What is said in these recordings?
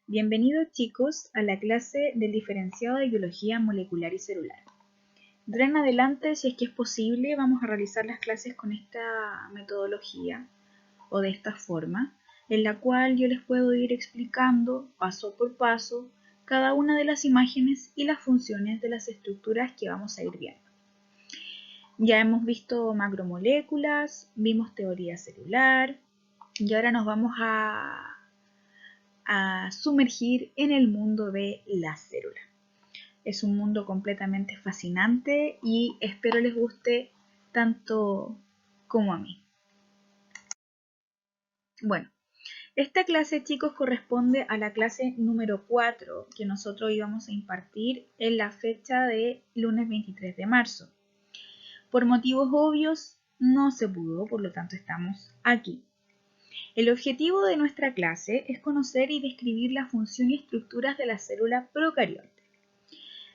Bienvenidos chicos a la clase del diferenciado de biología molecular y celular. De ahora en adelante, si es que es posible, vamos a realizar las clases con esta metodología o de esta forma, en la cual yo les puedo ir explicando paso por paso cada una de las imágenes y las funciones de las estructuras que vamos a ir viendo. Ya hemos visto macromoléculas, vimos teoría celular y ahora nos vamos a sumergir en el mundo de la célula. Es un mundo completamente fascinante y espero les guste tanto como a mí. Bueno, esta clase, chicos, corresponde a la clase número 4 que nosotros íbamos a impartir en la fecha de lunes 23 de marzo. Por motivos obvios no se pudo, por lo tanto estamos aquí. El objetivo de nuestra clase es conocer y describir la función y estructuras de la célula procarionte.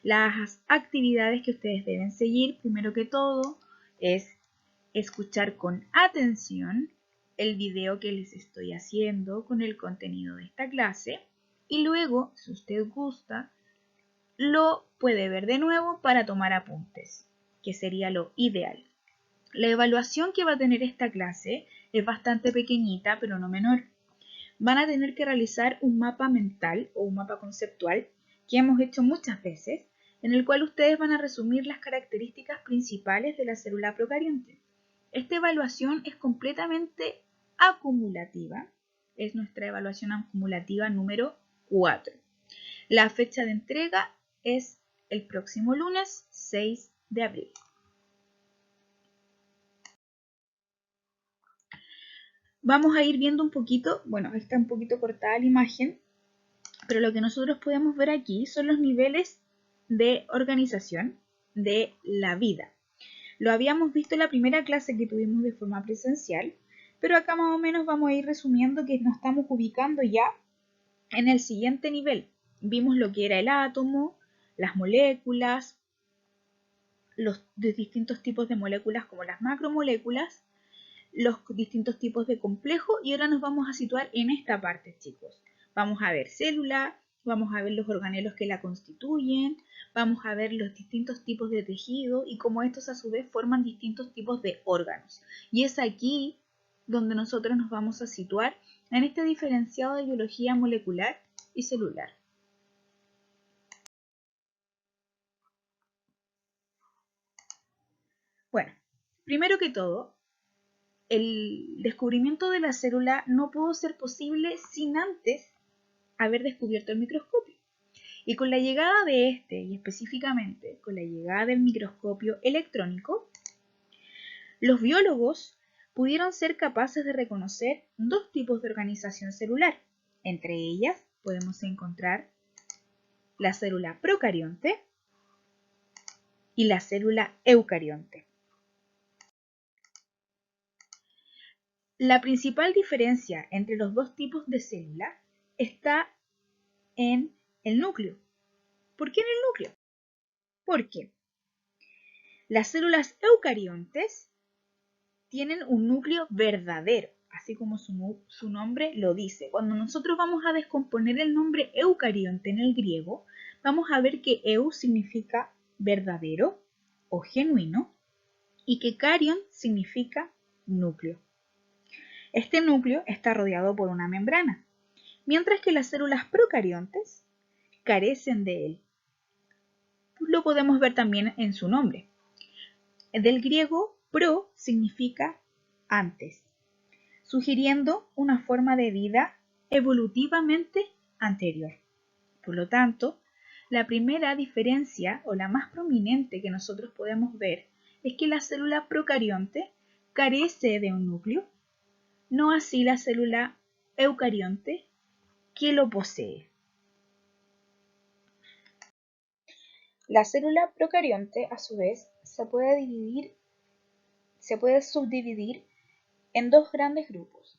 Las actividades que ustedes deben seguir, primero que todo, es escuchar con atención el video que les estoy haciendo con el contenido de esta clase y luego, si usted gusta, lo puede ver de nuevo para tomar apuntes, que sería lo ideal. La evaluación que va a tener esta clase es bastante pequeñita, pero no menor. Van a tener que realizar un mapa mental o un mapa conceptual que hemos hecho muchas veces, en el cual ustedes van a resumir las características principales de la célula procarionte. Esta evaluación es completamente acumulativa, es nuestra evaluación acumulativa número 4. La fecha de entrega es el próximo lunes 6 de abril. Vamos a ir viendo un poquito, bueno, está un poquito cortada la imagen, pero lo que nosotros podemos ver aquí son los niveles de organización de la vida. Lo habíamos visto en la primera clase que tuvimos de forma presencial, pero acá más o menos vamos a ir resumiendo que nos estamos ubicando ya en el siguiente nivel. Vimos lo que era el átomo, las moléculas, los distintos tipos de moléculas como las macromoléculas, los distintos tipos de complejo y ahora nos vamos a situar en esta parte, chicos. Vamos a ver célula, vamos a ver los organelos que la constituyen, vamos a ver los distintos tipos de tejido y cómo estos a su vez forman distintos tipos de órganos. Y es aquí donde nosotros nos vamos a situar en este diferenciado de biología molecular y celular. Bueno, primero que todo, el descubrimiento de la célula no pudo ser posible sin antes haber descubierto el microscopio. Y con la llegada de este, y específicamente con la llegada del microscopio electrónico, los biólogos pudieron ser capaces de reconocer dos tipos de organización celular. Entre ellas podemos encontrar la célula procarionte y la célula eucarionte. La principal diferencia entre los dos tipos de célula está en el núcleo. ¿Por qué en el núcleo? Porque las células eucariontes tienen un núcleo verdadero, así como su nombre lo dice. Cuando nosotros vamos a descomponer el nombre eucarionte en el griego, vamos a ver que eu significa verdadero o genuino y que carion significa núcleo. Este núcleo está rodeado por una membrana, mientras que las células procariontes carecen de él. Lo podemos ver también en su nombre. Del griego, pro significa antes, sugiriendo una forma de vida evolutivamente anterior. Por lo tanto, la primera diferencia o la más prominente que nosotros podemos ver es que la célula procarionte carece de un núcleo, no así la célula eucarionte que lo posee. La célula procarionte, a su vez, se puede subdividir en dos grandes grupos.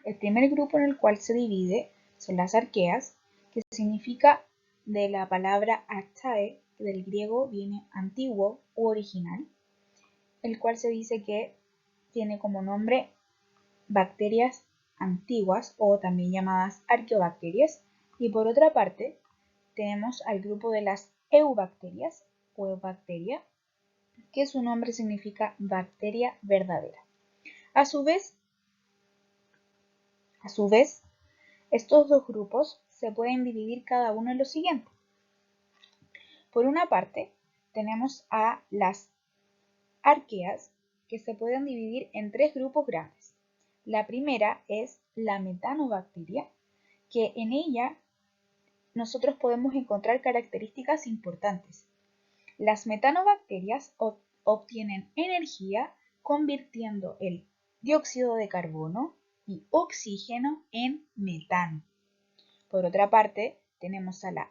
El primer grupo en el cual se divide son las arqueas, que significa de la palabra archae, que del griego viene antiguo u original, el cual se dice que tiene como nombre bacterias antiguas o también llamadas arqueobacterias. Y por otra parte, tenemos al grupo de las eubacterias o eubacteria, que su nombre significa bacteria verdadera. A su vez, estos dos grupos se pueden dividir cada uno en lo siguiente. Por una parte, tenemos a las arqueas, que se pueden dividir en tres grupos grandes. La primera es la metanobacteria, que en ella nosotros podemos encontrar características importantes. Las metanobacterias obtienen energía convirtiendo el dióxido de carbono y oxígeno en metano. Por otra parte, tenemos a las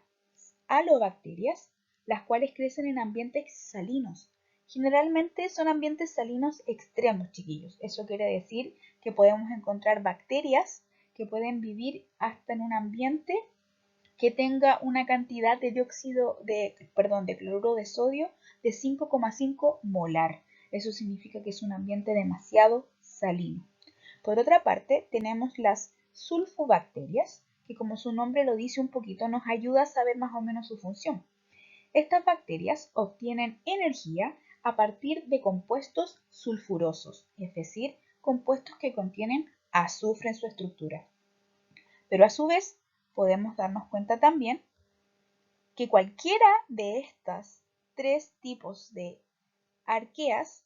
halobacterias, las cuales crecen en ambientes salinos. Generalmente son ambientes salinos extremos, chiquillos. Eso quiere decir que podemos encontrar bacterias que pueden vivir hasta en un ambiente que tenga una cantidad de cloruro de sodio de 5,5 molar. Eso significa que es un ambiente demasiado salino. Por otra parte, tenemos las sulfobacterias, que como su nombre lo dice un poquito, nos ayuda a saber más o menos su función. Estas bacterias obtienen energía a partir de compuestos sulfurosos, es decir, compuestos que contienen azufre en su estructura. Pero a su vez, podemos darnos cuenta también que cualquiera de estas tres tipos de arqueas,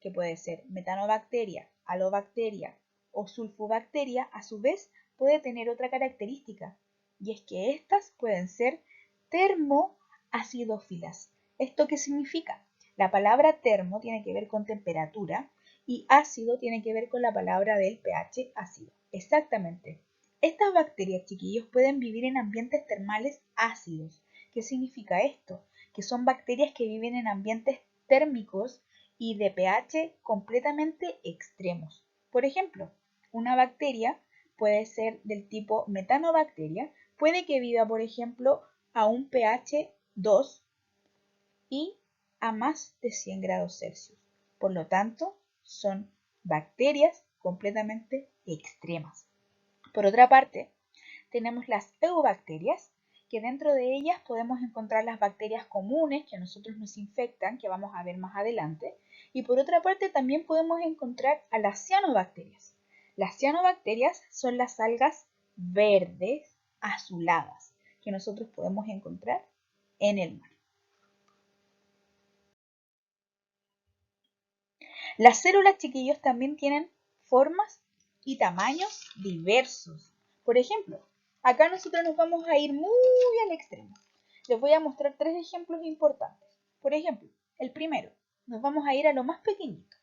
que puede ser metanobacteria, halobacteria o sulfobacteria, a su vez puede tener otra característica, y es que estas pueden ser termoacidófilas. ¿Esto qué significa? La palabra termo tiene que ver con temperatura y ácido tiene que ver con la palabra del pH ácido. Exactamente. Estas bacterias, chiquillos, pueden vivir en ambientes termales ácidos. ¿Qué significa esto? Que son bacterias que viven en ambientes térmicos y de pH completamente extremos. Por ejemplo, una bacteria puede ser del tipo metanobacteria, puede que viva, por ejemplo, a un pH 2 y a más de 100 grados Celsius. Por lo tanto, son bacterias completamente extremas. Por otra parte, tenemos las eubacterias, que dentro de ellas podemos encontrar las bacterias comunes que a nosotros nos infectan, que vamos a ver más adelante. Y por otra parte también podemos encontrar a las cianobacterias. Las cianobacterias son las algas verdes azuladas que nosotros podemos encontrar en el mar. Las células, chiquillos, también tienen formas y tamaños diversos. Por ejemplo, acá nosotros nos vamos a ir muy al extremo. Les voy a mostrar tres ejemplos importantes. Por ejemplo, el primero, nos vamos a ir a lo más pequeñito.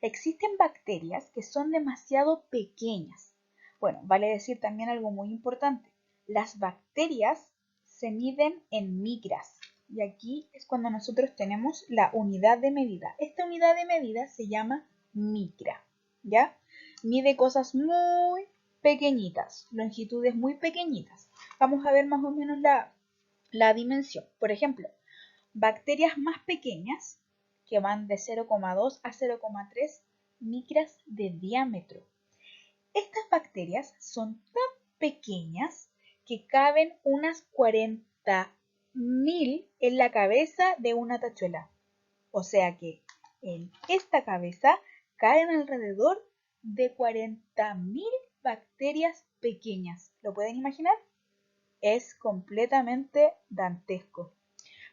Existen bacterias que son demasiado pequeñas. Bueno, vale decir también algo muy importante. Las bacterias se miden en micras. Y aquí es cuando nosotros tenemos la unidad de medida. Esta unidad de medida se llama micra, ¿ya? Mide cosas muy pequeñitas, longitudes muy pequeñitas. Vamos a ver más o menos la dimensión. Por ejemplo, bacterias más pequeñas que van de 0,2 a 0,3 micras de diámetro. Estas bacterias son tan pequeñas que caben unas 40.000 en la cabeza de una tachuela. O sea que en esta cabeza caen alrededor de 40.000 bacterias pequeñas. ¿Lo pueden imaginar? Es completamente dantesco.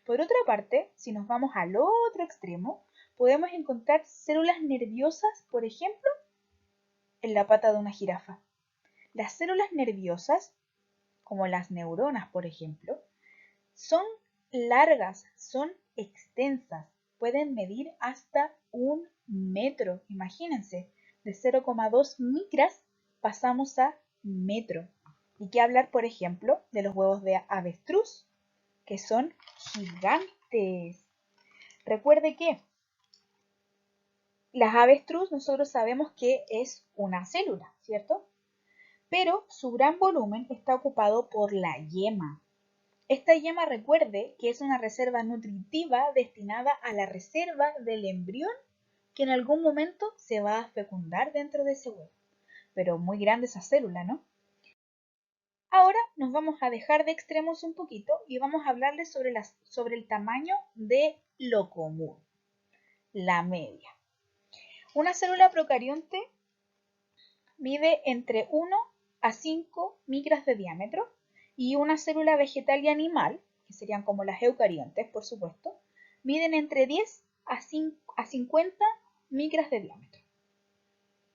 Por otra parte, si nos vamos al otro extremo, podemos encontrar células nerviosas, por ejemplo, en la pata de una jirafa. Las células nerviosas, como las neuronas, por ejemplo, son largas, son extensas, pueden medir hasta 1 metro. Imagínense, de 0,2 micras pasamos a metro. ¿Y qué hablar, por ejemplo, de los huevos de avestruz, que son gigantes? Recuerde que las avestruz nosotros sabemos que es una célula, ¿cierto? Pero su gran volumen está ocupado por la yema. Esta yema, recuerde que es una reserva nutritiva destinada a la reserva del embrión que en algún momento se va a fecundar dentro de ese huevo. pero muy grande esa célula, ¿no? Ahora nos vamos a dejar de extremos un poquito y vamos a hablarles sobre el tamaño de lo común, la media. Una célula procarionte mide entre 1 a 5 micras de diámetro y una célula vegetal y animal, que serían como las eucariontes, por supuesto, miden entre 10 a 50 micras de diámetro.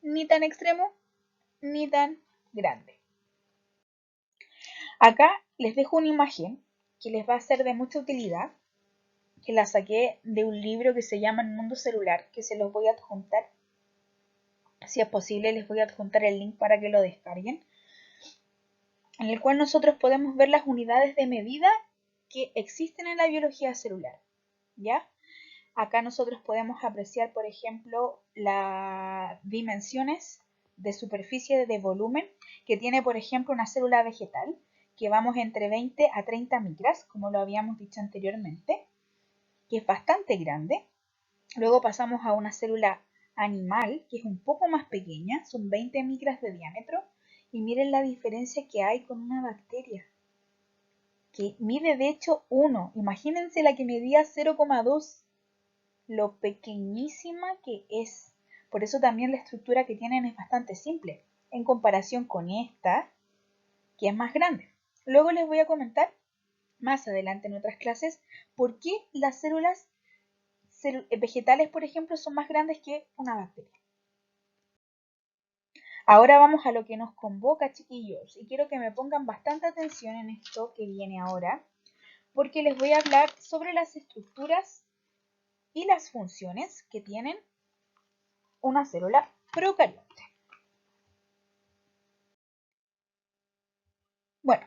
Ni tan extremo, ni tan grande. Acá les dejo una imagen que les va a ser de mucha utilidad, que la saqué de un libro que se llama El Mundo Celular, que se los voy a adjuntar. Si es posible, les voy a adjuntar el link para que lo descarguen, en el cual nosotros podemos ver las unidades de medida que existen en la biología celular, ¿ya? Acá nosotros podemos apreciar, por ejemplo, las dimensiones de superficie de volumen que tiene, por ejemplo, una célula vegetal, que vamos entre 20 a 30 micras, como lo habíamos dicho anteriormente, que es bastante grande. Luego pasamos a una célula animal, que es un poco más pequeña, son 20 micras de diámetro, y miren la diferencia que hay con una bacteria, que mide de hecho 1. Imagínense la que medía 0,2, lo pequeñísima que es. Por eso también la estructura que tienen es bastante simple, en comparación con esta, que es más grande. Luego les voy a comentar más adelante en otras clases por qué las células vegetales, por ejemplo, son más grandes que una bacteria. Ahora vamos a lo que nos convoca, chiquillos, y quiero que me pongan bastante atención en esto que viene ahora, porque les voy a hablar sobre las estructuras y las funciones que tienen una célula procarionte. Bueno,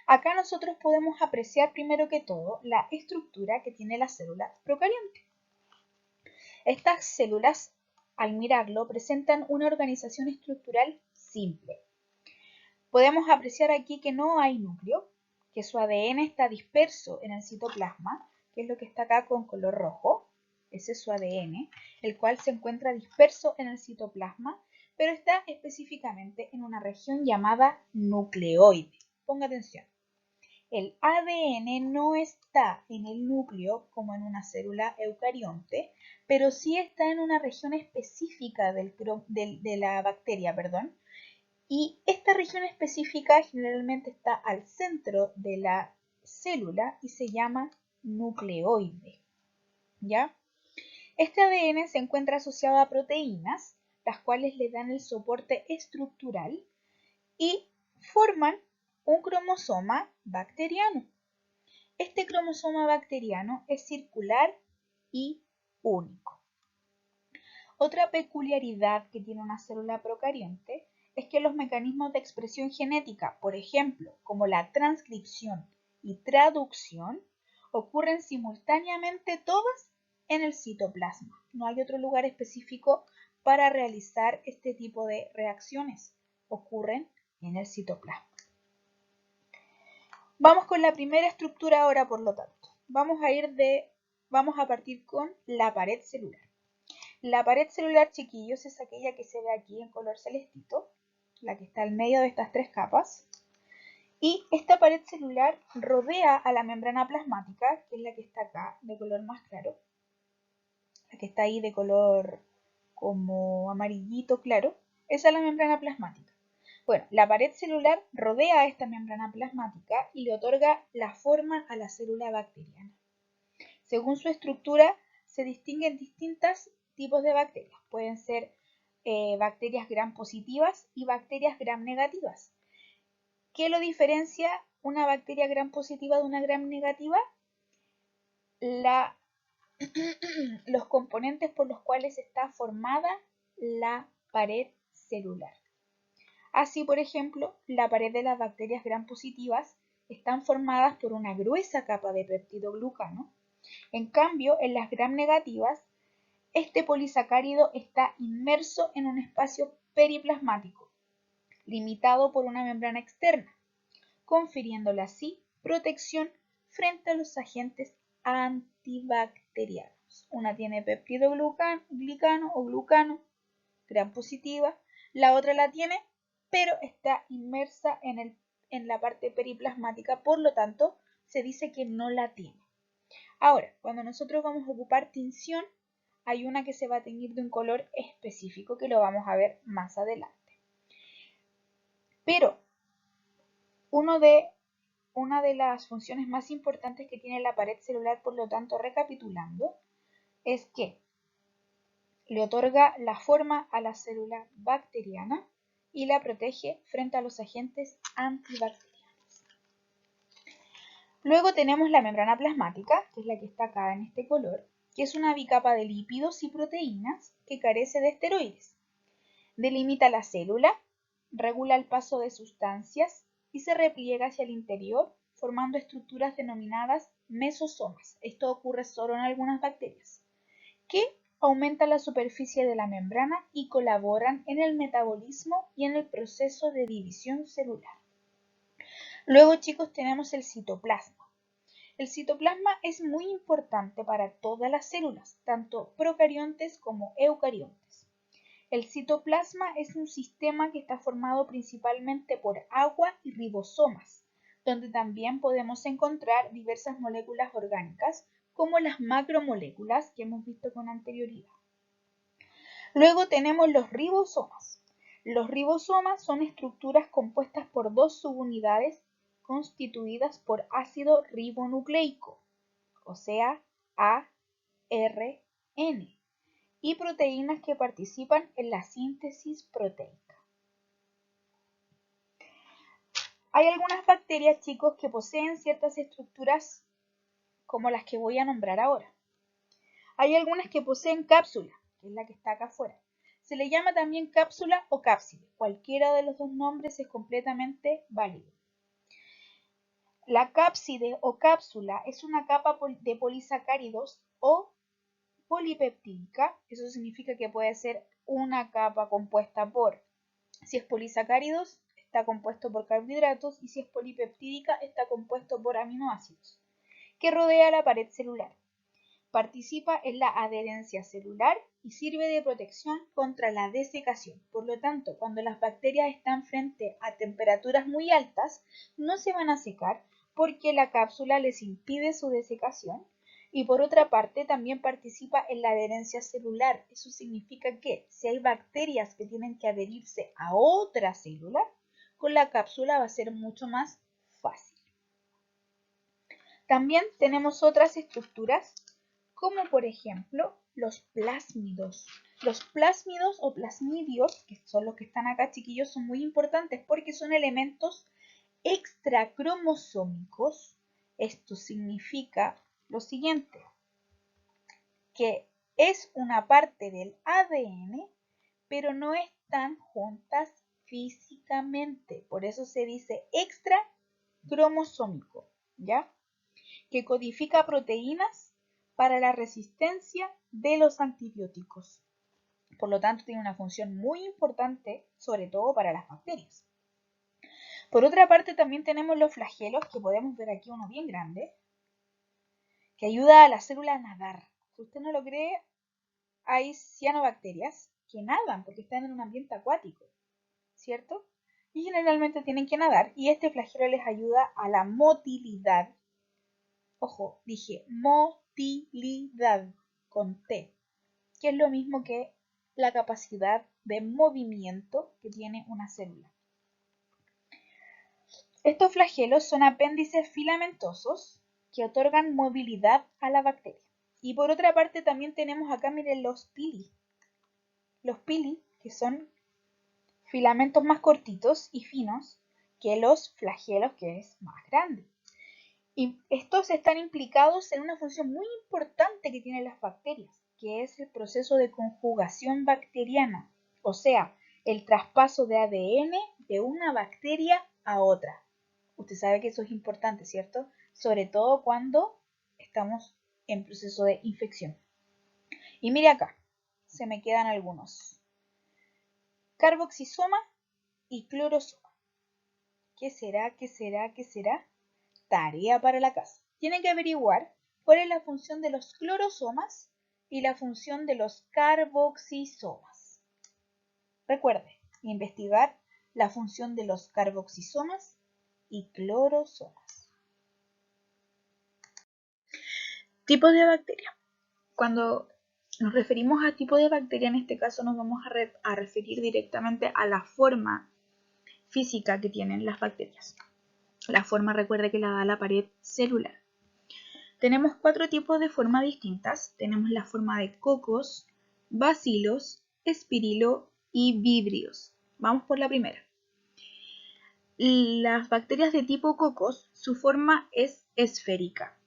acá nosotros podemos apreciar primero que todo la estructura que tiene la célula procarionte. Estas células, al mirarlo, presentan una organización estructural simple. Podemos apreciar aquí que no hay núcleo, que su ADN está disperso en el citoplasma, que es lo que está acá con color rojo. Ese es su ADN, el cual se encuentra disperso en el citoplasma, pero está específicamente en una región llamada nucleoide. Ponga atención. El ADN no está en el núcleo como en una célula eucarionte, pero sí está en una región específica de la bacteria, y esta región específica generalmente está al centro de la célula y se llama nucleoide, ¿ya? Este ADN se encuentra asociado a proteínas, las cuales le dan el soporte estructural y forman un cromosoma bacteriano. Este cromosoma bacteriano es circular y único. Otra peculiaridad que tiene una célula procarionte es que los mecanismos de expresión genética, por ejemplo, como la transcripción y traducción, ocurren simultáneamente todas en el citoplasma. No hay otro lugar específico para realizar este tipo de reacciones. Ocurren en el citoplasma. Vamos con la primera estructura ahora, por lo tanto. Vamos a partir con la pared celular. La pared celular, chiquillos, es aquella que se ve aquí en color celestito, la que está al medio de estas tres capas. Y esta pared celular rodea a la membrana plasmática, que es la que está acá, de color más claro. La que está ahí de color como amarillito claro, esa es la membrana plasmática. Bueno, la pared celular rodea a esta membrana plasmática y le otorga la forma a la célula bacteriana. Según su estructura, se distinguen distintos tipos de bacterias. Pueden ser bacterias gram positivas y bacterias gram negativas. ¿Qué lo diferencia una bacteria gram positiva de una gram negativa? Los componentes por los cuales está formada la pared celular. Así, por ejemplo, la pared de las bacterias gram positivas están formadas por una gruesa capa de peptidoglucano. En cambio, en las gram negativas, este polisacárido está inmerso en un espacio periplasmático, limitado por una membrana externa, confiriéndole así protección frente a los agentes antibacterianos. Una tiene peptidoglucano o glucano, gram positiva, La otra la tiene, pero está inmersa en la parte periplasmática, por lo tanto, se dice que no la tiene. Ahora, cuando nosotros vamos a ocupar tinción, hay una que se va a teñir de un color específico que lo vamos a ver más adelante. Pero una de las funciones más importantes que tiene la pared celular, por lo tanto, recapitulando, es que le otorga la forma a la célula bacteriana y la protege frente a los agentes antibacterianos. Luego tenemos la membrana plasmática, que es la que está acá en este color, que es una bicapa de lípidos y proteínas que carece de esteroides. Delimita la célula, regula el paso de sustancias y se repliega hacia el interior formando estructuras denominadas mesosomas. Esto ocurre solo en algunas bacterias, que aumentan la superficie de la membrana y colaboran en el metabolismo y en el proceso de división celular. Luego, chicos, tenemos el citoplasma. El citoplasma es muy importante para todas las células, tanto procariontes como eucariontes. El citoplasma es un sistema que está formado principalmente por agua y ribosomas, donde también podemos encontrar diversas moléculas orgánicas, como las macromoléculas que hemos visto con anterioridad. Luego tenemos los ribosomas. Los ribosomas son estructuras compuestas por dos subunidades constituidas por ácido ribonucleico, o sea, ARN, y proteínas que participan en la síntesis proteica. Hay algunas bacterias, chicos, que poseen ciertas estructuras como las que voy a nombrar ahora. Hay algunas que poseen cápsula, que es la que está acá afuera. Se le llama también cápsula o cápside. Cualquiera de los dos nombres es completamente válido. La cápside o cápsula es una capa de polisacáridos o polipeptídica. Eso significa que puede ser una capa compuesta por, si es polisacáridos, está compuesto por carbohidratos, y si es polipeptídica, está compuesto por aminoácidos, que rodea la pared celular. Participa en la adherencia celular y sirve de protección contra la desecación. Por lo tanto, cuando las bacterias están frente a temperaturas muy altas, no se van a secar porque la cápsula les impide su desecación. Y por otra parte, también participa en la adherencia celular. Eso significa que si hay bacterias que tienen que adherirse a otra célula, con la cápsula va a ser mucho más fácil. También tenemos otras estructuras, como por ejemplo los plásmidos. Los plásmidos o plasmidios, que son los que están acá, chiquillos, son muy importantes porque son elementos extracromosómicos. Esto significa lo siguiente, que es una parte del ADN, pero no están juntas físicamente. Por eso se dice extracromosómico, ¿ya? Que codifica proteínas para la resistencia de los antibióticos. Por lo tanto, tiene una función muy importante, sobre todo para las bacterias. Por otra parte, también tenemos los flagelos, que podemos ver aquí uno bien grande, que ayuda a la célula a nadar. Si usted no lo cree, hay cianobacterias que nadan porque están en un ambiente acuático, ¿cierto? Y generalmente tienen que nadar, y este flagelo les ayuda a la motilidad. Ojo, dije motilidad con T, que es lo mismo que la capacidad de movimiento que tiene una célula. Estos flagelos son apéndices filamentosos que otorgan movilidad a la bacteria. Y por otra parte también tenemos acá, miren, los pili. Los pili, que son filamentos más cortitos y finos que los flagelos, que es más grande. Y estos están implicados en una función muy importante que tienen las bacterias, que es el proceso de conjugación bacteriana, o sea, el traspaso de ADN de una bacteria a otra. Usted sabe que eso es importante, ¿cierto? Sobre todo cuando estamos en proceso de infección. Y mire acá, se me quedan algunos. Carboxisoma y clorosoma. ¿Qué será? ¿Qué será? ¿Qué será? Tarea para la casa. Tiene que averiguar cuál es la función de los clorosomas y la función de los carboxisomas. Recuerde, investigar la función de los carboxisomas y clorosomas. Tipos de bacterias. Cuando nos referimos a tipo de bacteria, en este caso nos vamos a referir directamente a la forma física que tienen las bacterias. La forma, recuerde que la da la pared celular. Tenemos 4 tipos de formas distintas. Tenemos la forma de cocos, bacilos, espirilo y vibrios. Vamos por la primera. Las bacterias de tipo cocos, su forma es esférica.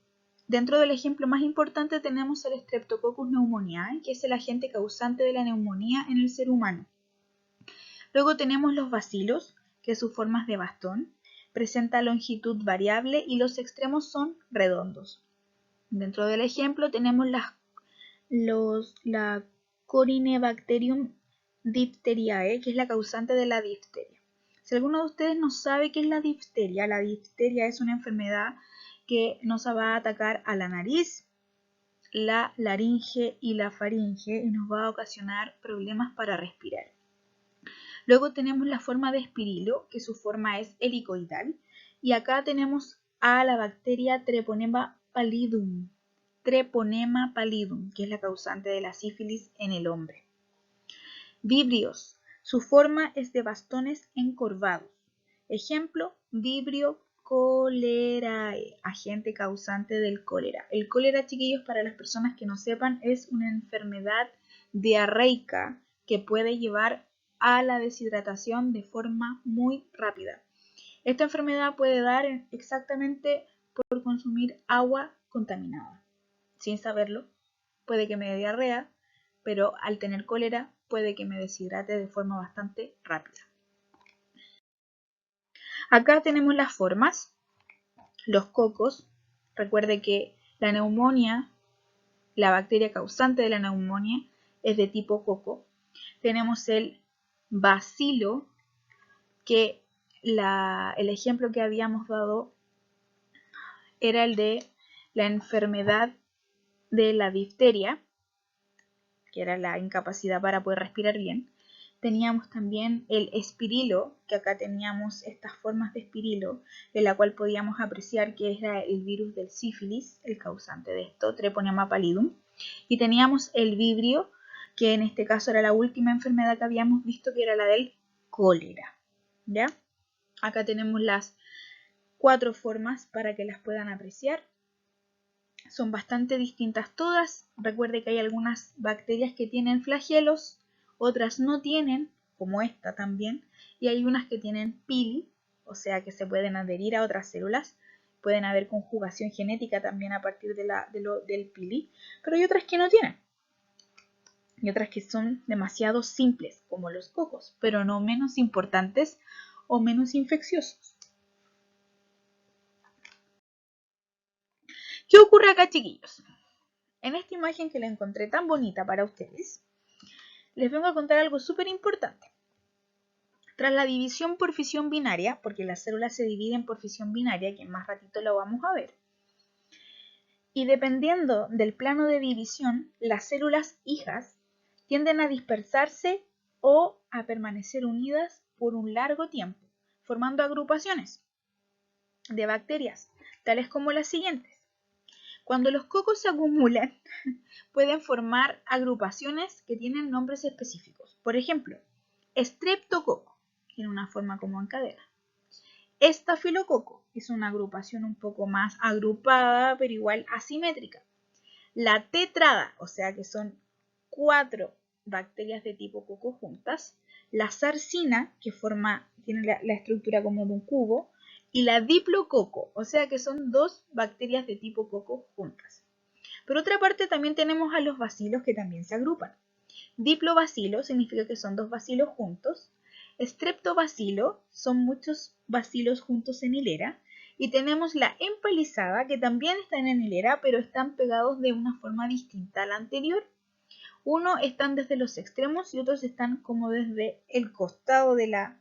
Dentro del ejemplo más importante tenemos el Streptococcus pneumoniae, que es el agente causante de la neumonía en el ser humano. Luego tenemos los bacilos, que su forma es de bastón, presenta longitud variable y los extremos son redondos. Dentro del ejemplo tenemos la Corynebacterium diphtheriae, que es la causante de la difteria. Si alguno de ustedes no sabe qué es la difteria es una enfermedad que nos va a atacar a la nariz, la laringe y la faringe y nos va a ocasionar problemas para respirar. Luego tenemos la forma de espirilo, que su forma es helicoidal, y acá tenemos a la bacteria Treponema pallidum, que es la causante de la sífilis en el hombre. Vibrios, su forma es de bastones encorvados. Ejemplo, Vibrio cholerae, agente causante del cólera. El cólera, chiquillos, para las personas que no sepan, es una enfermedad diarreica que puede llevar a la deshidratación de forma muy rápida. Esta enfermedad puede dar exactamente por consumir agua contaminada. Sin saberlo, puede que me dé diarrea, pero al tener cólera puede que me deshidrate de forma bastante rápida. Acá tenemos las formas, los cocos. Recuerde que la neumonía, la bacteria causante de la neumonía, es de tipo coco. Tenemos el bacilo, que el ejemplo que habíamos dado era el de la enfermedad de la difteria, que era la incapacidad para poder respirar bien. Teníamos también el espirilo, que acá teníamos estas formas de espirilo, en la cual podíamos apreciar que era el virus del sífilis, el causante de esto, Treponema pallidum. Y teníamos el vibrio, que en este caso era la última enfermedad que habíamos visto, que era la del cólera. ¿Ya? Acá tenemos las 4 formas para que las puedan apreciar. Son bastante distintas todas. Recuerde que hay algunas bacterias que tienen flagelos, otras no tienen, como esta también, y hay unas que tienen pili, o sea que se pueden adherir a otras células. Pueden haber conjugación genética también a partir del pili, pero hay otras que no tienen. Y otras que son demasiado simples, como los cocos, pero no menos importantes o menos infecciosos. ¿Qué ocurre acá, chiquillos? En esta imagen que la encontré tan bonita para ustedes, les vengo a contar algo súper importante. Tras la división por fisión binaria, porque las células se dividen por fisión binaria, que en más ratito lo vamos a ver, y dependiendo del plano de división, las células hijas tienden a dispersarse o a permanecer unidas por un largo tiempo, formando agrupaciones de bacterias, tales como las siguientes. Cuando los cocos se acumulan, pueden formar agrupaciones que tienen nombres específicos. Por ejemplo, Streptococo tiene una forma como en cadena. Estafilococo es una agrupación un poco más agrupada, pero igual asimétrica. La tetrada, o sea que son 4 bacterias de tipo coco juntas. La sarcina, que tiene la estructura como de un cubo. Y la diplococo, o sea que son 2 bacterias de tipo coco juntas. Por otra parte, también tenemos a los bacilos que también se agrupan. Diplobacilo significa que son 2 bacilos juntos. Streptobacilo son muchos bacilos juntos en hilera. Y tenemos la empalizada, que también están en hilera, pero están pegados de una forma distinta a la anterior. Uno están desde los extremos y otros están como desde el costado de la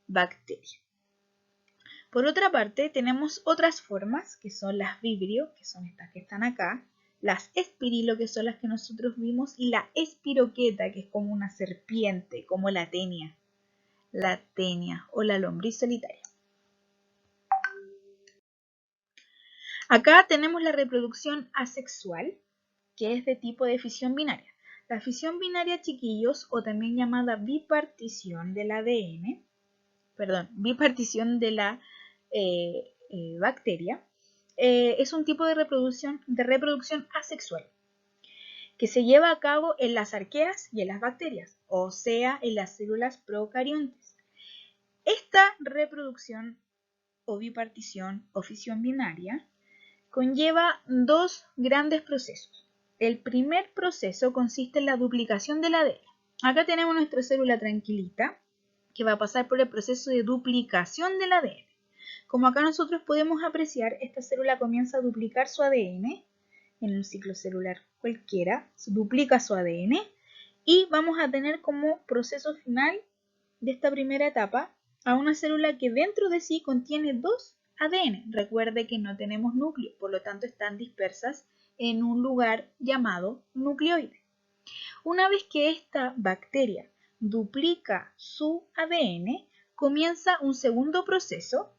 bacteria. Por otra parte, tenemos otras formas, que son las vibrio, que son estas que están acá, las espirilo, que son las que nosotros vimos, y la espiroqueta, que es como una serpiente, como la tenia. la tenia o la lombriz solitaria. Acá tenemos la reproducción asexual, que es de tipo de fisión binaria. La fisión binaria, chiquillos, o también llamada bipartición del ADN, bipartición de la bacteria, es un tipo de reproducción asexual que se lleva a cabo en las arqueas y en las bacterias, o sea, en las células procariontes. Esta reproducción o bipartición o fisión binaria conlleva dos grandes procesos. El primer proceso consiste en la duplicación del ADN. Acá tenemos nuestra célula tranquilita que va a pasar por el proceso de duplicación del ADN. Como acá nosotros podemos apreciar, esta célula comienza a duplicar su ADN en un ciclo celular cualquiera, se duplica su ADN y vamos a tener como proceso final de esta primera etapa a una célula que dentro de sí contiene dos ADN. Recuerde que no tenemos núcleo, por lo tanto están dispersas en un lugar llamado nucleoide. Una vez que esta bacteria duplica su ADN, comienza un segundo proceso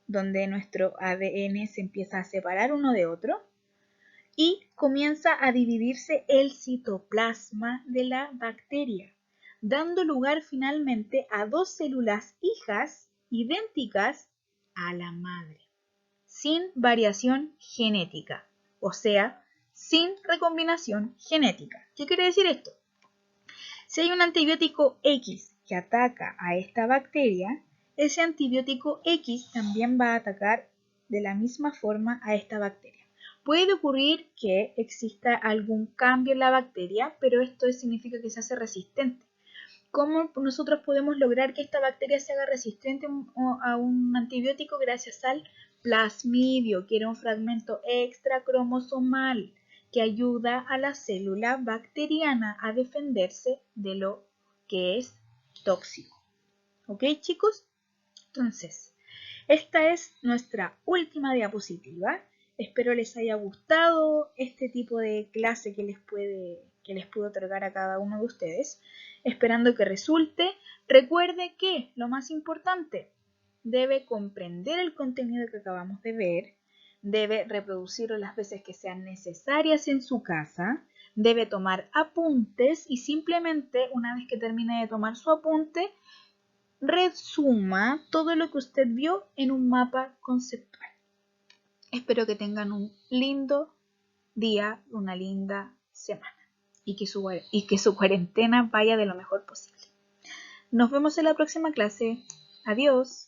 donde nuestro ADN se empieza a separar uno de otro y comienza a dividirse el citoplasma de la bacteria, dando lugar finalmente a dos células hijas idénticas a la madre, sin variación genética, o sea, sin recombinación genética. ¿Qué quiere decir esto? Si hay un antibiótico X que ataca a esta bacteria, ese antibiótico X también va a atacar de la misma forma a esta bacteria. Puede ocurrir que exista algún cambio en la bacteria, pero esto significa que se hace resistente. ¿Cómo nosotros podemos lograr que esta bacteria se haga resistente a un antibiótico? Gracias al plasmidio, que era un fragmento extra cromosomal que ayuda a la célula bacteriana a defenderse de lo que es tóxico. ¿Ok, chicos? Entonces, esta es nuestra última diapositiva. Espero les haya gustado este tipo de clase que les puedo otorgar a cada uno de ustedes. Esperando que resulte. Recuerde que lo más importante, debe comprender el contenido que acabamos de ver, debe reproducirlo las veces que sean necesarias en su casa, debe tomar apuntes y simplemente una vez que termine de tomar su apunte, resuma todo lo que usted vio en un mapa conceptual. Espero que tengan un lindo día, una linda semana y que su cuarentena vaya de lo mejor posible. Nos vemos en la próxima clase. Adiós.